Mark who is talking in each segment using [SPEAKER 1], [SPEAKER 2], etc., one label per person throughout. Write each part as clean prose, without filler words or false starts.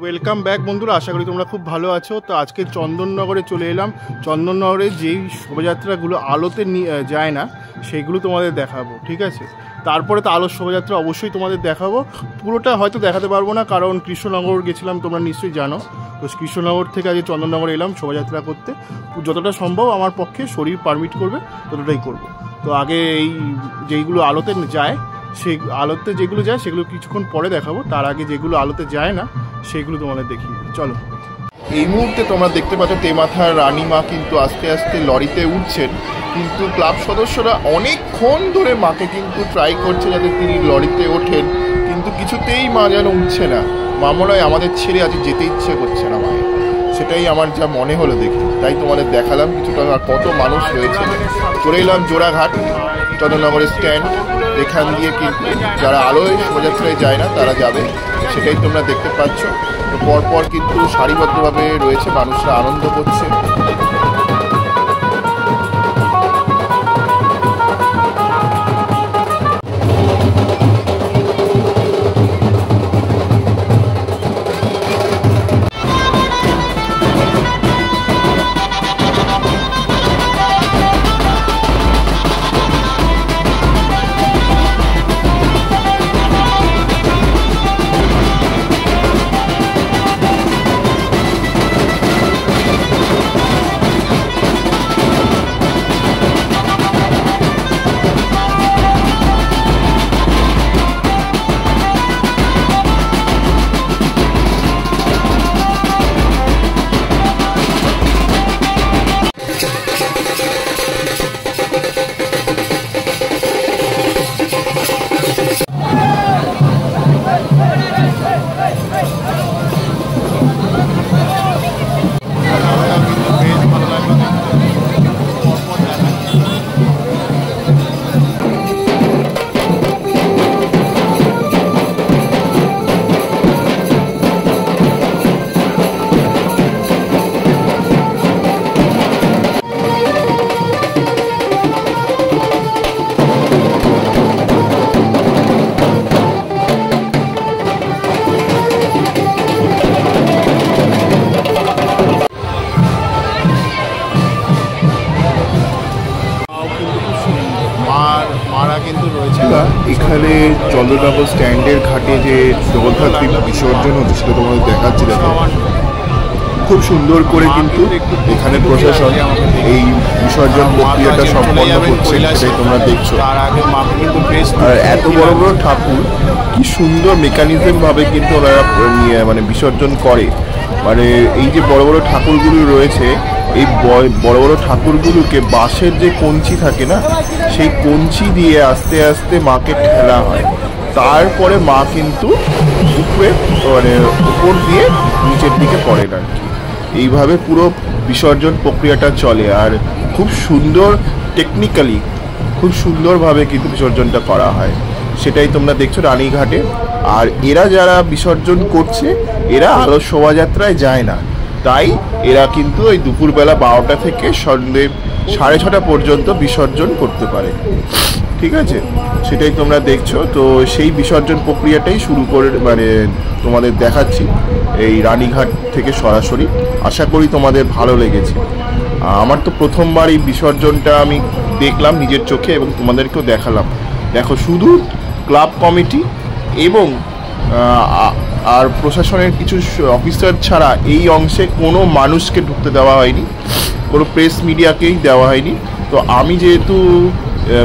[SPEAKER 1] Welcome back বন্ধুরা, আশা করি তোমরা খুব ভালো আছো। তো আজকে চন্দননগরে চলে এলাম। চন্দননগরে যেই শোভাযাত্রাগুলো আলোতে যায় না সেইগুলো তোমাদের দেখাবো, ঠিক আছে। তারপরে তো আলোর শোভাযাত্রা অবশ্যই তোমাদের দেখাবো। পুরোটা হয়তো দেখাতে পারবো না, কারণ কৃষ্ণনগর গেছিলাম, তোমরা নিশ্চয়ই জানো। তো কৃষ্ণনগর থেকে আজকে চন্দননগরে এলাম শোভাযাত্রা করতে। যতটা সম্ভব আমার পক্ষে শরীর পারমিট করবে ততটাই করব। তো আগে এই যেইগুলো আলোতে যায়, সেই আলোতে যেগুলো যায় সেগুলো কিছুক্ষণ পরে দেখাবো। তার আগে যেগুলো আলোতে যায় না সেগুলো তোমাদের দেখি, চলো। এই মুহূর্তে তোমরা দেখতে পাচ্ছ তেমাথার রানীমা কিন্তু আস্তে আস্তে লরিতে উঠছেন, কিন্তু ক্লাব সদস্যরা অনেকক্ষণ ধরে মাকে কিন্তু ট্রাই করছে যাতে তিনি লরিতে ওঠেন, কিন্তু কিছুতেই মা যেন উঠছে না। মা মনে হয় আমাদের ছেড়ে আজ যেতে ইচ্ছে করছে না মায়ের, সেটাই আমার যা মনে হলো দেখি, তাই তোমাদের দেখালাম কিছুটা। আর কত মানুষ রয়েছে। চলে এলাম জোড়াঘাট চন্দননগরের স্ট্যান্ড। এখান দিয়ে কিন্তু যারা আলোয় শোভাযাত্রায় যায় না তারা যাবে, সেটাই তোমরা দেখতে পাচ্ছ। তো পরপর কিন্তু সারিবদ্ধভাবে রয়েছে, মানুষরা আনন্দ করছে। এখানে চন্দ্রনগর স্ট্যান্ডের ঘাটে যে জগদ্ধাত্রী বিসর্জন হচ্ছে সেটা তোমাদের দেখাচ্ছি। দেখো খুব সুন্দর করে কিন্তু এখানে প্রশাসন এই বিসর্জন প্রক্রিয়াটা সম্পন্ন করছে, সেটাই তোমরা দেখছো। আর এত বড় বড় ঠাকুর কি সুন্দর মেকানিজম ভাবে কিন্তু ওনারা মানে বিসর্জন করে। মানে এই যে বড় বড় ঠাকুরগুলো রয়েছে, এই বড় বড় ঠাকুরগুলোকে বাঁশের যে কঞ্চি থাকে না, সেই কঞ্চি দিয়ে আস্তে আস্তে মাকে ঠেলা হয়। তারপরে মা কিন্তু উপরে মানে উপর দিয়ে নিচের দিকে পড়ে আর কি। এইভাবে পুরো বিসর্জন প্রক্রিয়াটা চলে, আর খুব সুন্দর টেকনিক্যালি খুব সুন্দরভাবে কিন্তু বিসর্জনটা করা হয়, সেটাই তোমরা দেখছো রানীঘাটে। আর এরা যারা বিসর্জন করছে এরা আলো শোভাযাত্রায় যায় না, তাই এরা কিন্তু ওই দুপুরবেলা 12টা থেকে সন্ধ্যে 6:30 পর্যন্ত বিসর্জন করতে পারে, ঠিক আছে। সেটাই তোমরা দেখছো। তো সেই বিসর্জন প্রক্রিয়াটাই শুরু করে মানে তোমাদের দেখাচ্ছি এই রানীঘাট থেকে সরাসরি। আশা করি তোমাদের ভালো লেগেছে। আমার তো প্রথমবার এই বিসর্জনটা আমি দেখলাম নিজের চোখে এবং তোমাদেরকেও দেখালাম। দেখো শুধু ক্লাব কমিটি এবং আর প্রশাসনের কিছু অফিসার ছাড়া এই অংশে কোনো মানুষকে ঢুকতে দেওয়া হয়নি, কোনো প্রেস মিডিয়াকেই দেওয়া হয়নি। তো আমি যেহেতু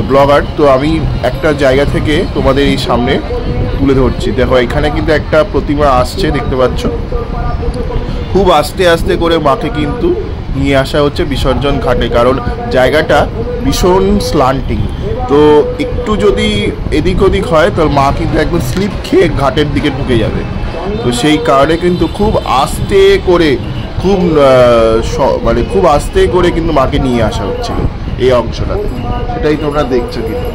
[SPEAKER 1] ব্লগার, তো আমি একটা জায়গা থেকে তোমাদের এই সামনে তুলে ধরছি। দেখো এখানে কিন্তু একটা প্রতিমা আসছে, দেখতে পাচ্ছ। খুব আস্তে আস্তে করে মাকে কিন্তু নিয়ে আসা হচ্ছে বিসর্জন ঘাটে, কারণ জায়গাটা ভীষণ স্লান্টিং। তো একটু যদি এদিক ওদিক হয় তাহলে মা কিন্তু একদম স্লিপ খেয়ে ঘাটের দিকে ঢুকে যাবে। তো সেই কারণে কিন্তু খুব আস্তে করে খুব আস্তে করে কিন্তু মাকে নিয়ে আসা হচ্ছিল এই অংশটাতে, সেটাই তোমরা দেখছো কিন্তু।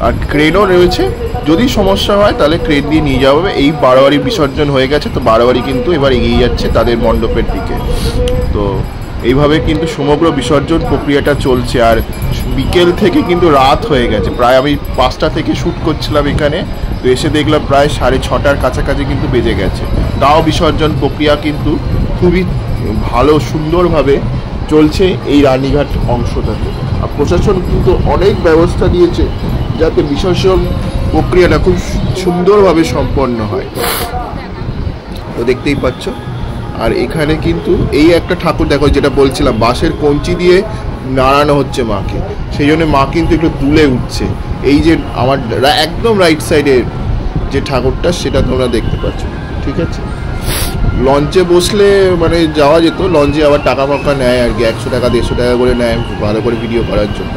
[SPEAKER 1] আর ক্রেনও রয়েছে, যদি সমস্যা হয় তাহলে ক্রেন দিয়ে নিয়ে যাওয়া হবে। এই বারোয়ারি বিসর্জন হয়ে গেছে, তো বারোয়ারি কিন্তু এবার এগিয়ে যাচ্ছে তাদের মণ্ডপের দিকে। তো এইভাবে কিন্তু সমগ্র বিসর্জন প্রক্রিয়াটা চলছে। আর বিকেল থেকে কিন্তু রাত হয়ে গেছে, প্রায় আমি 5টা থেকে শ্যুট করছিলাম এখানে, তো এসে দেখলাম প্রায় 6:30টার কাছাকাছি কিন্তু বেজে গেছে। তাও বিসর্জন প্রক্রিয়া কিন্তু খুবই ভালো সুন্দরভাবে চলছে এই রানীঘাট অংশটাতে। আর প্রশাসন কিন্তু অনেক ব্যবস্থা দিয়েছে যাতে বিসর্জন প্রক্রিয়াটা খুব সুন্দরভাবে সম্পন্ন হয়। তো দেখতেই পাচ্ছ। আর এখানে কিন্তু এই একটা ঠাকুর দেখো, যেটা বলছিলাম বাঁশের কঞ্চি দিয়ে নাড়ানো হচ্ছে মাকে, সেই জন্য মা কিন্তু একটু দুলে উঠছে। এই যে আমার একদম রাইট সাইডের যে ঠাকুরটা সেটা তোমরা দেখতে পাচ্ছ, ঠিক আছে। লঞ্চে বসলে মানে যাওয়া যেত, লঞ্চে আবার টাকা ফাঁকা নেয় আর কি, 100 টাকা 150 টাকা করে নেয় ভালো করে ভিডিও করার জন্য।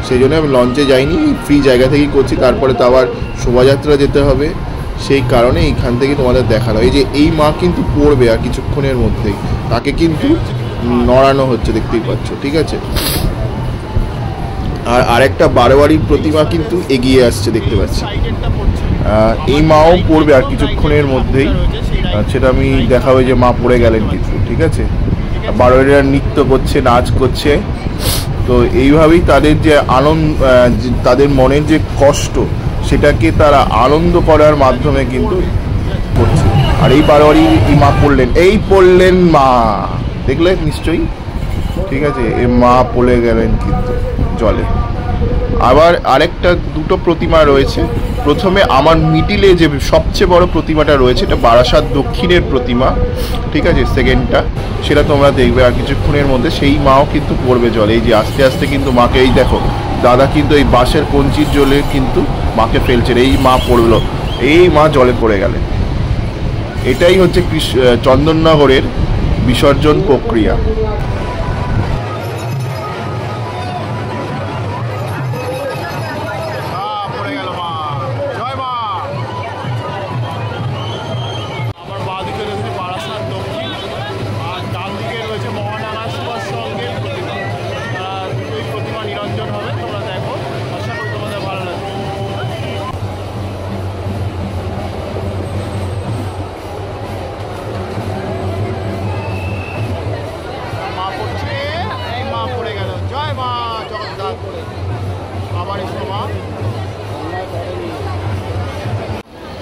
[SPEAKER 1] সেই জন্য আমি লঞ্চে যাইনি, ফ্রি জায়গা থেকেই করছি। তারপরে তো আবার শোভাযাত্রা যেতে হবে, সেই কারণে এইখান থেকে তোমাদের দেখানো। এই যে এই মা কিন্তু পড়বে আর কিছুক্ষণের মধ্যেই, তাকে কিন্তু নড়ানো হচ্ছে দেখতেই পাচ্ছ, ঠিক আছে। আর আরেকটা বারোয়ারির প্রতিমা কিন্তু এগিয়ে আসছে দেখতে পাচ্ছি, এই মাও পড়বে আর কিছুক্ষণের মধ্যেই। সেটা আমি দেখাবো যে মা পড়ে গেলেন কিছু, ঠিক আছে। বারোয়ারিরা নৃত্য করছে, নাচ করছে। তো এইভাবেই তাদের যে আনন্দ, তাদের মনের যে কষ্ট সেটাকে তারা আনন্দ করার মাধ্যমে কিন্তু করছে। আর এই বারোয়ারি মা পড়লেন মা, দেখলে নিশ্চয়ই, ঠিক আছে। এই মা পড়ে গেলেন কিন্তু জলে। আবার আরেকটা দুটো প্রতিমা রয়েছে। প্রথমে আমার মিডিলে যে সবচেয়ে বড় প্রতিমাটা রয়েছে, এটা বারাসাত দক্ষিণের প্রতিমা, ঠিক আছে। সেকেন্ডটা সেটা তোমরা দেখবে আর কিছুক্ষণের মধ্যে। সেই মাও কিন্তু পড়বে জলে। এই যে আস্তে আস্তে কিন্তু মাকে, এই দেখো দাদা কিন্তু এই বাঁশের কঞ্চির জলে কিন্তু মাকে ফেলছে, এই মা পড়লো, এই মা জলে পড়ে গেলেন। এটাই হচ্ছে চন্দননগরের বিসর্জন প্রক্রিয়া।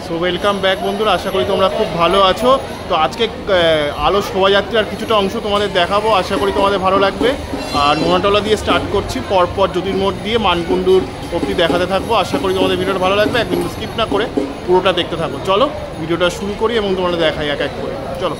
[SPEAKER 2] সো ওয়েলকাম ব্যাক বন্ধুরা, আশা করি তোমরা খুব ভালো আছো। তো আজকে আলো শোভাযাত্রার কিছুটা অংশ তোমাদের দেখাবো, আশা করি তোমাদের ভালো লাগবে। আর নোনাটলা দিয়ে স্টার্ট করছি, পরপর জ্যোতির্মঠ দিয়ে মানকুণ্ডুর অবধি দেখাতে থাকবো। আশা করি তোমাদের ভিডিওটা ভালো লাগবে, একদম স্কিপ না করে পুরোটা দেখতে থাকো। চলো ভিডিওটা শুরু করি এবং তোমাদের দেখাই এক এক করে, চলো।